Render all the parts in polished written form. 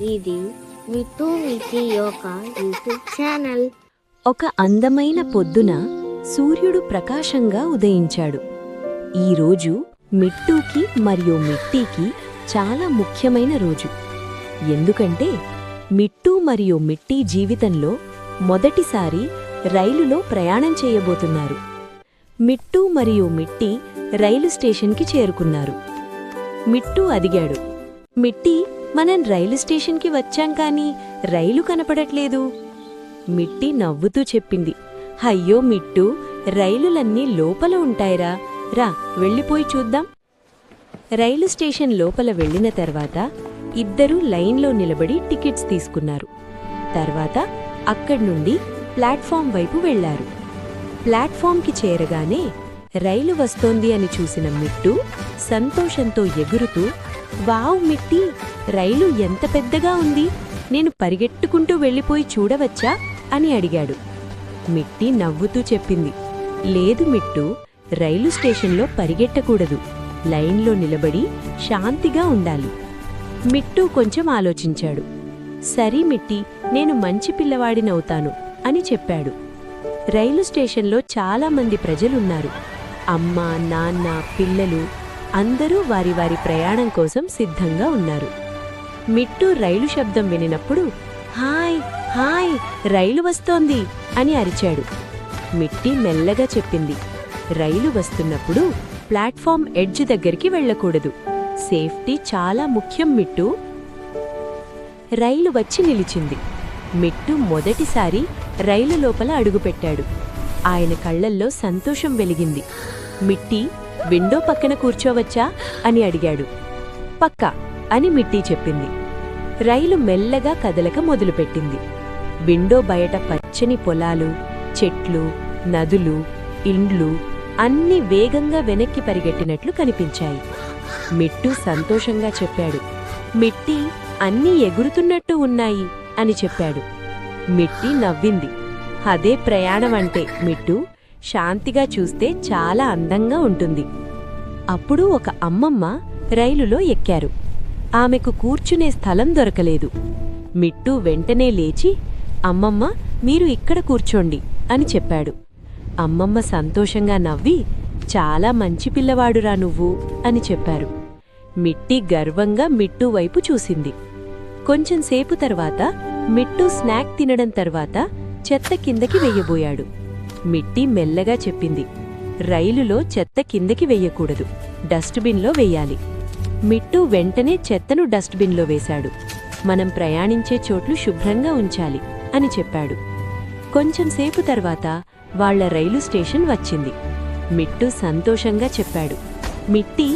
ఇది మిట్టు మిట్టి యొక్క YouTube channel. ఒక అందమైన పొద్దున సూర్యుడు ప్రకాశంగా ఉదయించాడు. ఈరోజు మిట్టూకి మరియు మిట్టీకి చాలా ముఖ్యమైన రోజు. ఎందుకంటే మిట్టూ మరియు మిట్టీ జీవితంలో మొదటిసారి రైలులో ప్రయాణం చేయబోతున్నారు. మిట్టూ మరియు మిట్టీ రైలు స్టేషన్కి చేరుకున్నారు. మిట్టూ అడిగాడు, మిట్టీ, మనం రైలు స్టేషన్కి వచ్చాం కానీ రైలు కనపడట్లేదు. మిట్టీ నవ్వుతూ చెప్పింది, అయ్యో మిట్టూ, రైలులన్నీ లోపల ఉంటాయిరా, రా వెళ్ళిపోయి చూద్దాం. రైలు స్టేషన్ లోపల వెళ్లిన తర్వాత ఇద్దరూ లైన్లో నిలబడి టికెట్స్ తీసుకున్నారు. తర్వాత అక్కడ్నుండి ప్లాట్ఫామ్ వైపు వెళ్లారు. ప్లాట్ఫామ్కి చేరగానే రైలు వస్తోంది అని చూసిన మిట్టూ సంతోషంతో ఎగురుతూ, వావ్ మిట్టీ, రైలు ఎంత పెద్దగా ఉంది, నేను పరిగెట్టుకుంటూ వెళ్ళిపోయి చూడవచ్చా అని అడిగాడు. మిట్టీ నవ్వుతూ చెప్పింది, లేదు మిట్టూ, రైలు స్టేషన్లో పరిగెట్టకూడదు, లైన్లో నిలబడి శాంతిగా ఉండాలి. మిట్టూ కొంచెం ఆలోచించాడు. సరే మిట్టీ, నేను మంచి పిల్లవాడినవుతాను అని చెప్పాడు. రైలు స్టేషన్లో చాలామంది ప్రజలున్నారు. అమ్మ, నాన్న, పిల్లలు అందరూ వారి వారి ప్రయాణం కోసం సిద్ధంగా ఉన్నారు. మిట్టూ రైలు శబ్దం వినినప్పుడు హాయ్ హాయ్, రైలు వస్తోంది అని అరిచాడు. మిట్టీ మెల్లగా చెప్పింది, రైలు వస్తున్నప్పుడు ప్లాట్ఫామ్ ఎడ్జ్ దగ్గరికి వెళ్ళకూడదు, సేఫ్టీ చాలా ముఖ్యం మిట్టూ. రైలు వచ్చి నిలిచింది. మిట్టూ మొదటిసారి రైలు లోపల అడుగుపెట్టాడు. ఆయన కళ్లల్లో సంతోషం వెలిగింది. మిట్టీ, విండో పక్కన కూర్చోవచ్చా అని అడిగాడు. పక్కా అని మిట్టీ చెప్పింది. రైలు మెల్లగా కదలక మొదలుపెట్టింది. విండో బయట పచ్చని పొలాలు, చెట్లు, నదులు, ఇండ్లు అన్నీ వేగంగా వెనక్కి పరిగెట్టినట్లు కనిపించాయి. మిట్టూ సంతోషంగా చెప్పాడు, మిట్టీ, అన్నీ ఎగురుతున్నట్టు ఉన్నాయి అని చెప్పాడు. మిట్టీ నవ్వింది. అదే ప్రయాణమంటే మిట్టూ, శాంతిగా చూస్తే చాలా అందంగా ఉంటుంది. అప్పుడు ఒక అమ్మమ్మ రైలులో ఎక్కారు. ఆమెకు కూర్చునే స్థలం దొరకలేదు. మిట్టూ వెంటనే లేచి, అమ్మమ్మ, మీరు ఇక్కడ కూర్చోండి అని చెప్పాడు. అమ్మమ్మ సంతోషంగా నవ్వి, చాలా మంచి పిల్లవాడురా నువ్వు అని చెప్పారు. మిట్టీ గర్వంగా మిట్టూ వైపు చూసింది. కొంచెంసేపు తర్వాత మిట్టూ స్నాక్ తినడం తర్వాత చెత్త కిందకి వెయ్యబోయాడు. మిట్టీ మెల్లగా చెప్పింది, రైలులో చెత్త కిందకి వెయ్యకూడదు, డస్ట్బిన్లో వెయ్యాలి. మిట్టూ వెంటనే చెత్తను డస్ట్బిన్లో వేశాడు. మనం ప్రయాణించే చోట్లు శుభ్రంగా ఉంచాలి అని చెప్పాడు. కొంచెంసేపు తర్వాత వాళ్ల రైలు స్టేషన్ వచ్చింది. మిట్టూ సంతోషంగా చెప్పాడు, మిట్టీ,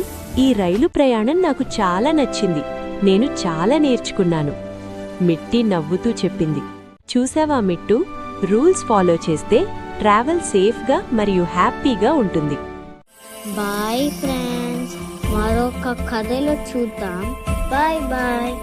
ఈ రైలు ప్రయాణం నాకు చాలా నచ్చింది, నేను చాలా నేర్చుకున్నాను. మిట్టీ నవ్వుతూ చెప్పింది, చూసావా మిట్టూ, రూల్స్ ఫాలో చేస్తే ట్రావెల్ సేఫ్గా మరియు హ్యాపీగా ఉంటుంది. బాయ్ ఫ్రెండ్స్, మరొక కథలో చూద్దాం. Bye bye.